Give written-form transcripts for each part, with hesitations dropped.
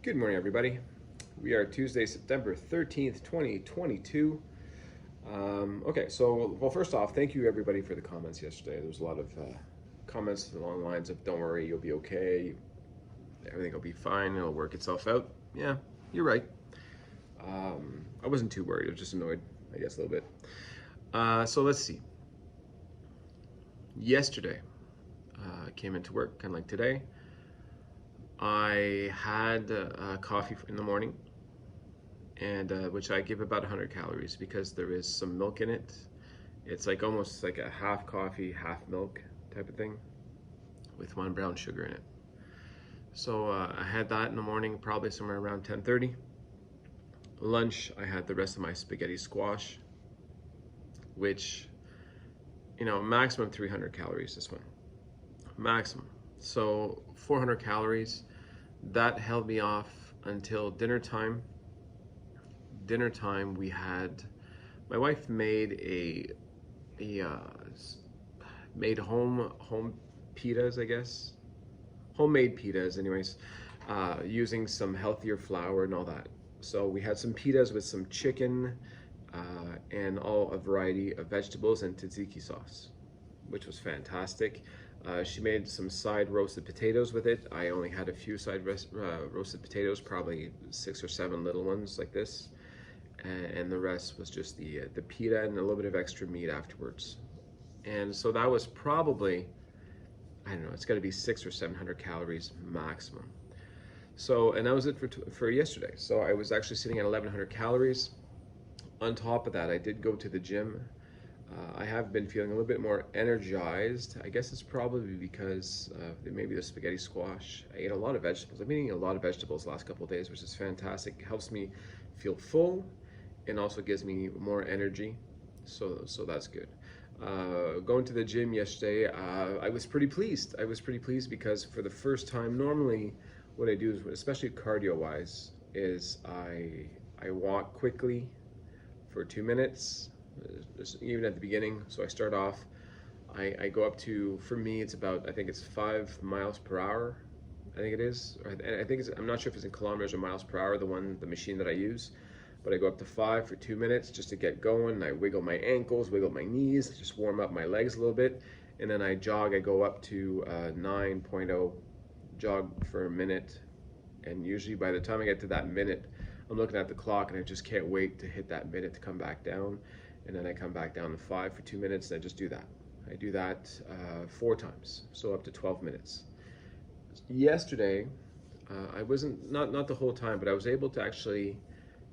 Good morning, everybody. We are Tuesday, September 13th, 2022. Well, first off, thank you everybody for the comments yesterday. There was a lot of comments along the lines of, don't worry, you'll be okay. Everything will be fine. It'll work itself out. Yeah, you're right. I wasn't too worried. I was just annoyed, I guess, a little bit. So let's see. Yesterday, I came into work, kind of like today. I had coffee in the morning, and which I give about 100 calories because there is some milk in it. It's like almost like a half coffee, half milk type of thing with 1 brown sugar in it. So I had that in the morning, probably somewhere around 10:30. Lunch, I had the rest of my spaghetti squash, which, maximum 300 calories this one. Maximum. So 400 calories. That held me off until dinner time. Dinner time, we had, my wife made made home pitas, I guess, homemade pitas, anyways, using some healthier flour and all that. So we had some pitas with some chicken and a variety of vegetables and tzatziki sauce, which was fantastic. She made some side roasted potatoes with it. I only had a few side roasted potatoes, probably 6 or 7 little ones like this. And the rest was just the pita and a little bit of extra meat afterwards. And so that was probably, I don't know, it's got to be 600 or 700 calories maximum. So, and that was it for yesterday. So I was actually sitting at 1100 calories. On top of that, I did go to the gym. I have been feeling a little bit more energized. I guess it's probably because maybe the spaghetti squash. I ate a lot of vegetables. I've been eating a lot of vegetables the last couple of days, which is fantastic. It helps me feel full and also gives me more energy. So that's good. Going to the gym yesterday, I was pretty pleased. I was pretty pleased because for the first time, normally what I do is, especially cardio-wise, is I walk quickly for 2 minutes. Even at the beginning. So I start off, I go up to, for me, it's about, I think it's 5 miles per hour. I think it is. I think I'm not sure if it's in kilometers or miles per hour, the machine that I use. But I go up to 5 for 2 minutes just to get going. I wiggle my ankles, wiggle my knees, just warm up my legs a little bit. And then I jog. I go up to 9.0, jog for a minute. And usually by the time I get to that minute, I'm looking at the clock and I just can't wait to hit that minute to come back down. And then I come back down to 5 for 2 minutes, and I just do that. I do that 4 times, so up to 12 minutes. Yesterday, I wasn't, not the whole time, but I was able to actually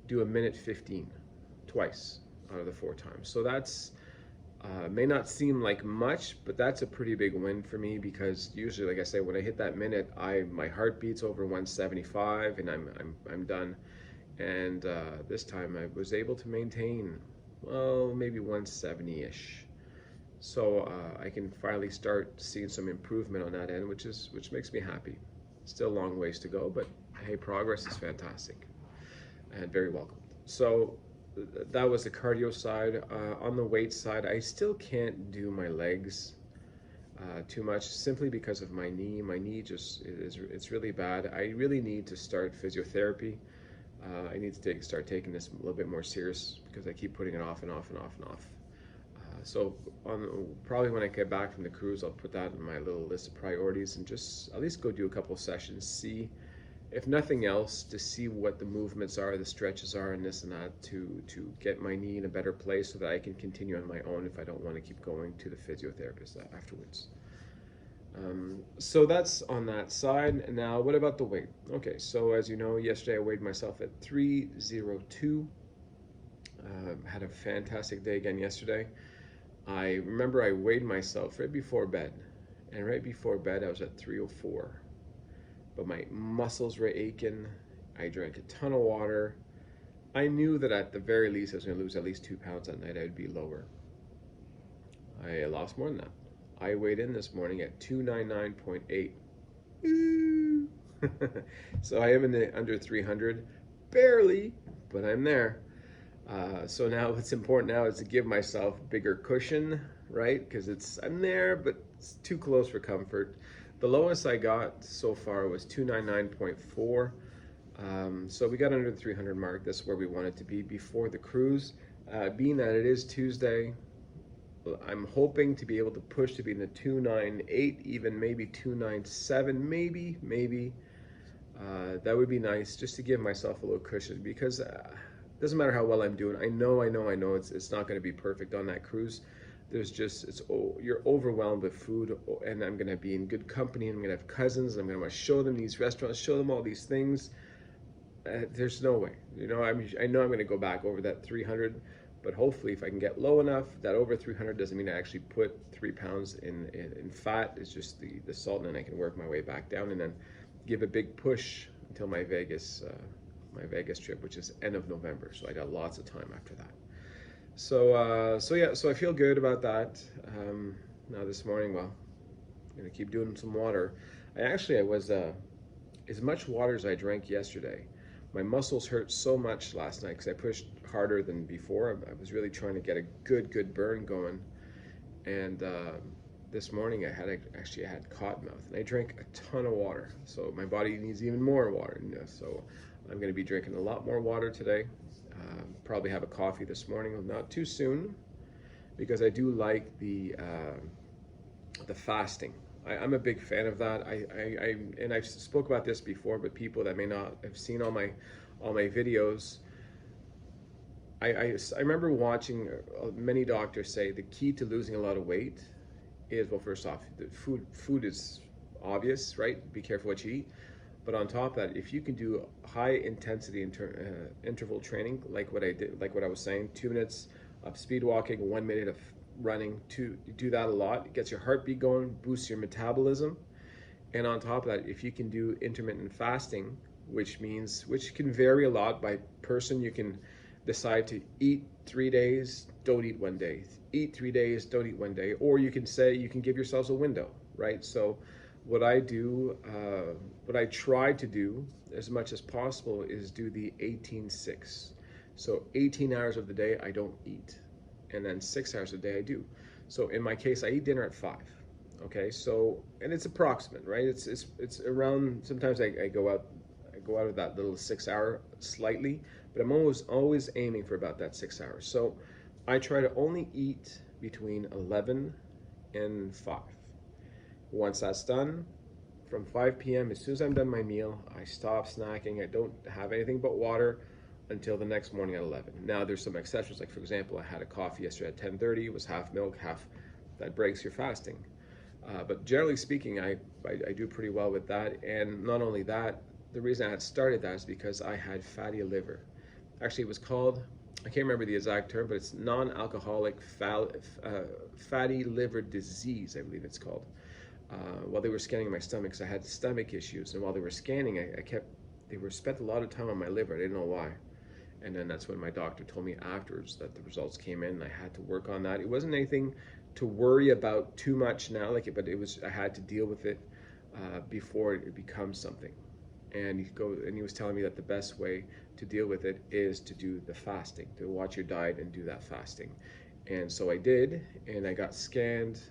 do 1:15 twice out of the 4 times. So that's, may not seem like much, but that's a pretty big win for me because usually, like I say, when I hit that minute, my heart beats over 175 and I'm done. And this time I was able to maintain, well, maybe 170-ish. So I can finally start seeing some improvement on that end, which makes me happy. Still a long ways to go, but hey, progress is fantastic and very welcome. So that was the cardio side. On the weight side, I still can't do my legs too much simply because of my knee. My knee it's really bad. I really need to start physiotherapy. I need to start taking this a little bit more serious because I keep putting it off and off and off and off. So probably when I get back from the cruise, I'll put that in my little list of priorities and just at least go do a couple of sessions, see, if nothing else, to see what the movements are, the stretches are, and this and that to get my knee in a better place so that I can continue on my own if I don't want to keep going to the physiotherapist afterwards. So that's on that side. Now, what about the weight? Okay, so as you know, yesterday I weighed myself at 302. Had a fantastic day again yesterday. I remember I weighed myself right before bed, and right before bed I was at 304. But my muscles were aching. I drank a ton of water. I knew that at the very least I was going to lose at least 2 pounds that night. I'd be lower. I lost more than that. I weighed in this morning at 299.8. So I am in the under 300, barely, but I'm there. So now what's important now is to give myself a bigger cushion, right? Because I'm there, but it's too close for comfort. The lowest I got so far was 299.4. So we got under the 300 mark. That's where we wanted to be before the cruise. Being that it is Tuesday, I'm hoping to be able to push to be in the 298, even maybe 297, maybe. That would be nice, just to give myself a little cushion, because it doesn't matter how well I'm doing. I know it's not going to be perfect on that cruise. You're overwhelmed with food, and I'm going to be in good company. I'm going to have cousins. I'm going to want to show them these restaurants, show them all these things. There's no way, I know I'm going to go back over that 300, but hopefully if I can get low enough, that over 300 doesn't mean I actually put 3 pounds in fat. It's just the salt, and then I can work my way back down and then give a big push until my Vegas trip, which is end of November. So I got lots of time after that. So I feel good about that. Now this morning, well, I'm gonna keep doing some water. I was as much water as I drank yesterday. My muscles hurt so much last night because I pushed harder than before. I was really trying to get a good burn going, and this morning I had cotton mouth, and I drank a ton of water. So my body needs even more water. So I'm going to be drinking a lot more water today. Probably have a coffee this morning, not too soon, because I do like the fasting. I'm a big fan of that. And I've spoke about this before, but people that may not have seen all my videos, I remember watching many doctors say the key to losing a lot of weight is, well, first off, the food is obvious, right? Be careful what you eat. But on top of that, if you can do high intensity interval training, like what I did, like what I was saying, 2 minutes of speed walking, 1 minute of running, you do that a lot, it gets your heartbeat going, boosts your metabolism. And on top of that, if you can do intermittent fasting, which can vary a lot by person. You can decide to eat 3 days, don't eat 1 day, eat 3 days, don't eat 1 day, or you can say you can give yourselves a window, right? So what I try to do as much as possible is do the 18-6. So 18 hours of the day I don't eat, and then 6 hours a day I do. So in my case, I eat dinner at 5. Okay, so, and it's approximate, right? It's around. Sometimes I go out of that little 6 hour slightly, but I'm always aiming for about that 6 hours. So I try to only eat between 11 and 5. Once that's done, from 5 p.m., as soon as I'm done my meal, I stop snacking. I don't have anything but water until the next morning at 11. Now there's some exceptions, like for example, I had a coffee yesterday at 10:30. It was half milk, half, that breaks your fasting. But generally speaking, I do pretty well with that. And not only that, the reason I had started that is because I had fatty liver. Actually, it was called, I can't remember the exact term, but it's non-alcoholic fatty liver disease, I believe it's called. While they were scanning my stomach, because I had stomach issues, and while they were scanning, they spent a lot of time on my liver. I didn't know why. And then that's when my doctor told me afterwards that the results came in, and I had to work on that. It wasn't anything to worry about too much now, but I had to deal with it before it becomes something. And he was telling me that the best way to deal with it is to do the fasting, to watch your diet and do that fasting. And so I did, and I got scanned,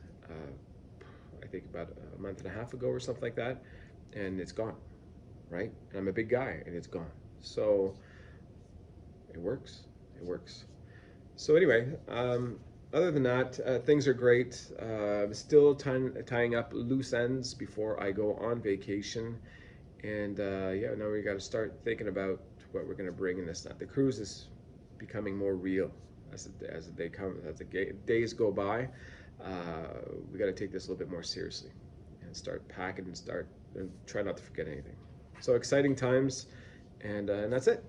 I think about a month and a half ago or something like that, and it's gone, right? And I'm a big guy, and it's gone. So it works. So anyway, other than that, things are great. Still tying up loose ends before I go on vacation. And now we got to start thinking about what we're going to bring in this. The cruise is becoming more real as the days go by. We got to take this a little bit more seriously and start packing and try not to forget anything. So exciting times, and that's it.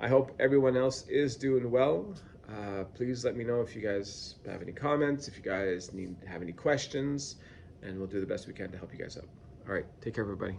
I hope everyone else is doing well. Please let me know if you guys have any comments, if you guys have any questions, and we'll do the best we can to help you guys out. All right, take care, everybody.